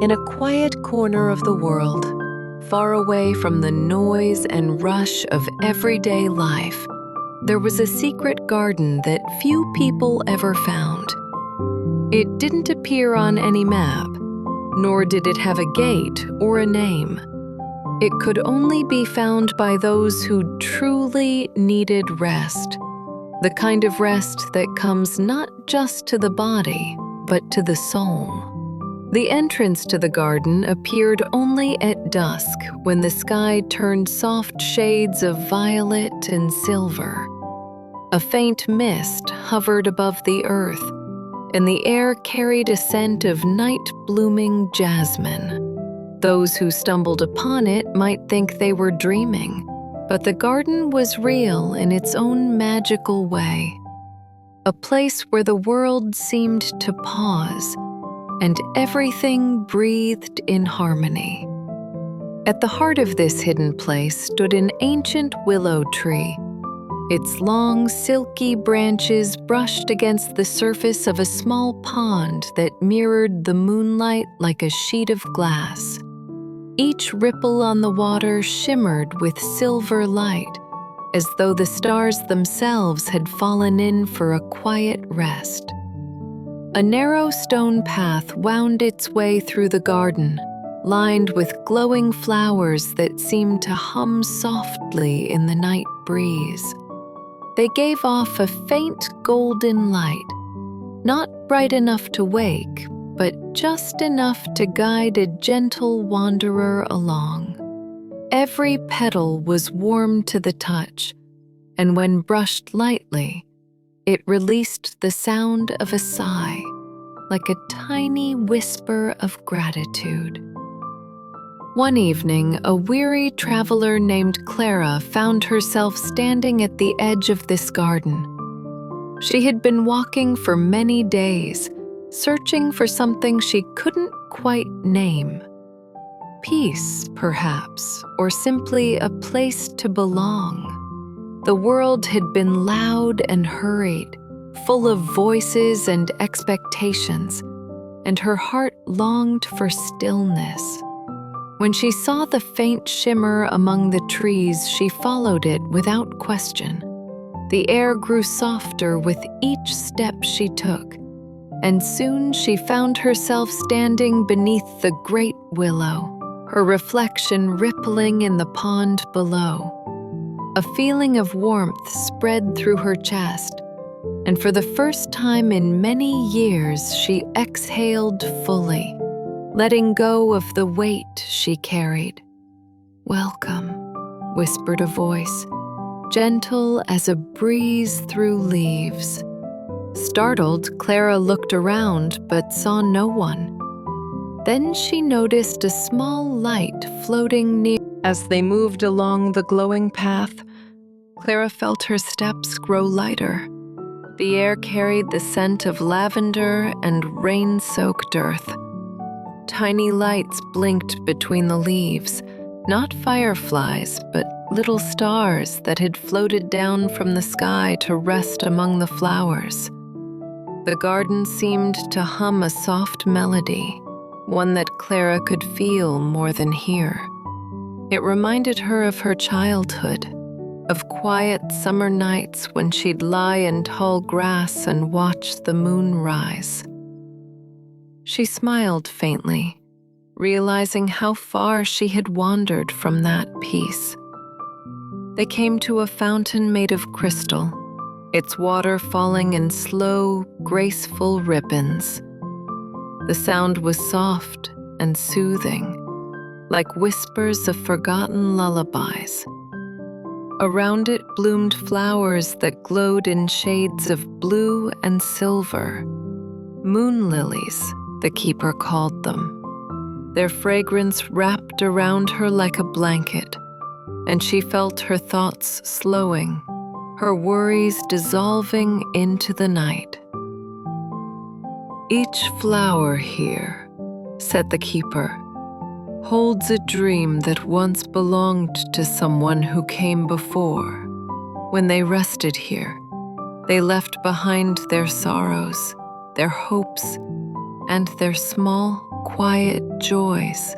In a quiet corner of the world, far away from the noise and rush of everyday life, there was a secret garden that few people ever found. It didn't appear on any map, nor did it have a gate or a name. It could only be found by those who truly needed rest, the kind of rest that comes not just to the body, but to the soul. The entrance to the garden appeared only at dusk, when the sky turned soft shades of violet and silver. A faint mist hovered above the earth, and the air carried a scent of night-blooming jasmine. Those who stumbled upon it might think they were dreaming, but the garden was real in its own magical way. A place where the world seemed to pause, and everything breathed in harmony. At the heart of this hidden place stood an ancient willow tree. Its long, silky branches brushed against the surface of a small pond that mirrored the moonlight like a sheet of glass. Each ripple on the water shimmered with silver light, as though the stars themselves had fallen in for a quiet rest. A narrow stone path wound its way through the garden, lined with glowing flowers that seemed to hum softly in the night breeze. They gave off a faint golden light, not bright enough to wake, but just enough to guide a gentle wanderer along. Every petal was warm to the touch, and when brushed lightly, it released the sound of a sigh, like a tiny whisper of gratitude. One evening, a weary traveler named Clara found herself standing at the edge of this garden. She had been walking for many days, searching for something she couldn't quite name. Peace, perhaps, or simply a place to belong. The world had been loud and hurried, full of voices and expectations, and her heart longed for stillness. When she saw the faint shimmer among the trees, she followed it without question. The air grew softer with each step she took, and soon she found herself standing beneath the great willow, her reflection rippling in the pond below. A feeling of warmth spread through her chest, and for the first time in many years she exhaled fully, letting go of the weight she carried. "Welcome," whispered a voice, gentle as a breeze through leaves. Startled, Clara looked around but saw no one. Then she noticed a small light floating near. As they moved along the glowing path, Clara felt her steps grow lighter. The air carried the scent of lavender and rain-soaked earth. Tiny lights blinked between the leaves, not fireflies, but little stars that had floated down from the sky to rest among the flowers. The garden seemed to hum a soft melody, one that Clara could feel more than hear. It reminded her of her childhood, of quiet summer nights when she'd lie in tall grass and watch the moon rise. She smiled faintly, realizing how far she had wandered from that peace. They came to a fountain made of crystal, its water falling in slow, graceful ribbons. The sound was soft and soothing, like whispers of forgotten lullabies. Around it bloomed flowers that glowed in shades of blue and silver. Moon lilies, the keeper called them. Their fragrance wrapped around her like a blanket, and she felt her thoughts slowing, her worries dissolving into the night. "Each flower here," said the keeper, "holds a dream that once belonged to someone who came before. When they rested here, they left behind their sorrows, their hopes, and their small quiet joys.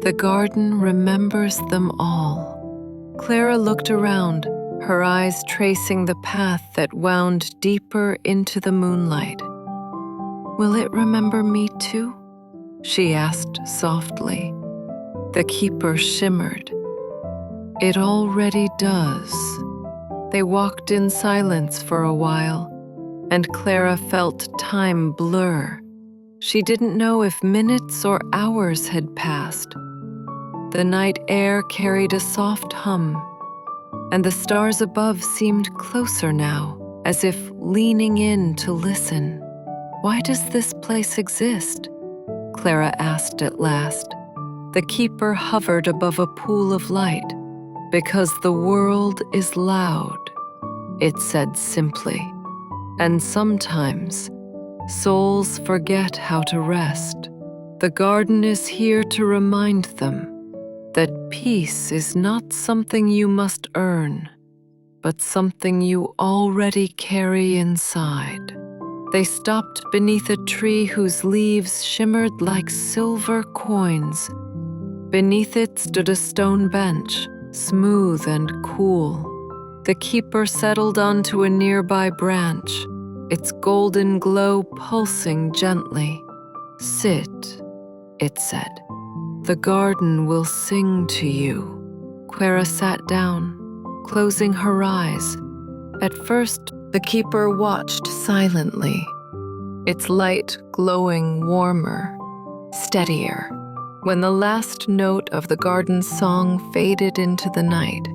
The garden remembers them all. Clara looked around, her eyes tracing the path that wound deeper into the moonlight. "Will it remember me too?" she asked softly. The keeper shimmered. "It already does." They walked in silence for a while, and Clara felt time blur. She didn't know if minutes or hours had passed. The night air carried a soft hum, and the stars above seemed closer now, as if leaning in to listen. "Why does this place exist?" Clara asked at last. The keeper hovered above a pool of light. "Because the world is loud," it said simply. "And sometimes souls forget how to rest. The garden is here to remind them that peace is not something you must earn, but something you already carry inside." They stopped beneath a tree whose leaves shimmered like silver coins. Beneath it stood a stone bench, smooth and cool. The keeper settled onto a nearby branch, its golden glow pulsing gently. "Sit," it said. "The garden will sing to you." Clara sat down, closing her eyes. At first, the keeper watched silently, its light glowing warmer, steadier. When the last note of the garden song faded into the night,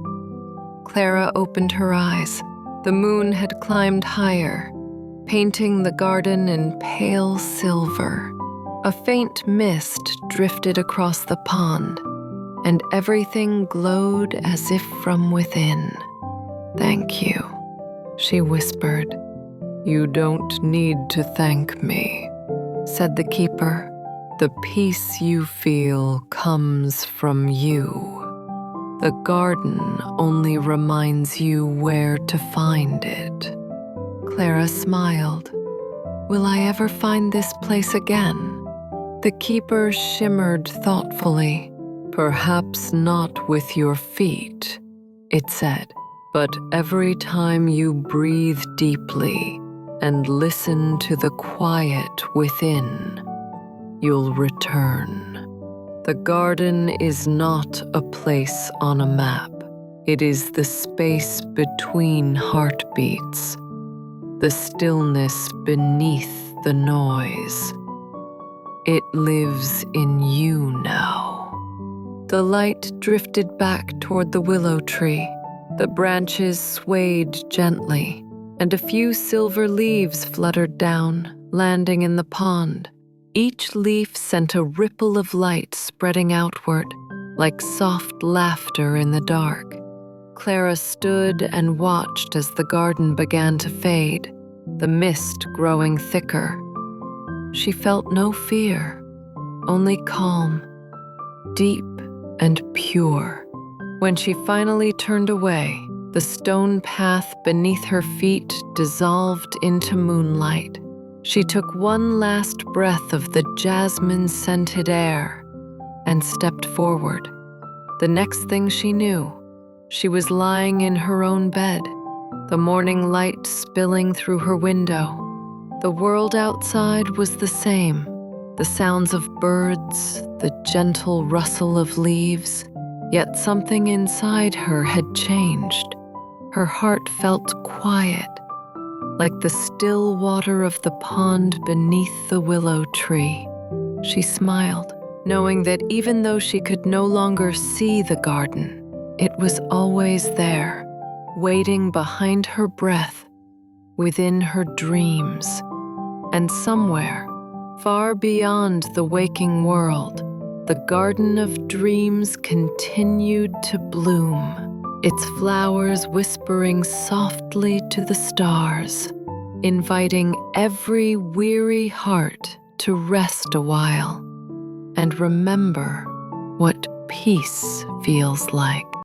Clara opened her eyes. The moon had climbed higher, painting the garden in pale silver. A faint mist drifted across the pond, and everything glowed as if from within. "Thank you," she whispered. "You don't need to thank me," said the keeper. "The peace you feel comes from you. The garden only reminds you where to find it." Clara smiled. "Will I ever find this place again?" The keeper shimmered thoughtfully. "Perhaps not with your feet," it said, "but every time you breathe deeply and listen to the quiet within, you'll return. The garden is not a place on a map. It is the space between heartbeats, the stillness beneath the noise. It lives in you now." The light drifted back toward the willow tree. The branches swayed gently, and a few silver leaves fluttered down, landing in the pond. Each leaf sent a ripple of light spreading outward, like soft laughter in the dark. Clara stood and watched as the garden began to fade, the mist growing thicker. She felt no fear, only calm, deep and pure. When she finally turned away, the stone path beneath her feet dissolved into moonlight. She took one last breath of the jasmine-scented air and stepped forward. The next thing she knew, she was lying in her own bed, the morning light spilling through her window. The world outside was the same, the sounds of birds, the gentle rustle of leaves, yet something inside her had changed. Her heart felt quiet, like the still water of the pond beneath the willow tree. She smiled, knowing that even though she could no longer see the garden, it was always there, waiting behind her breath, within her dreams. And somewhere, far beyond the waking world, the garden of dreams continued to bloom, its flowers whispering softly to the stars, inviting every weary heart to rest a while and remember what peace feels like.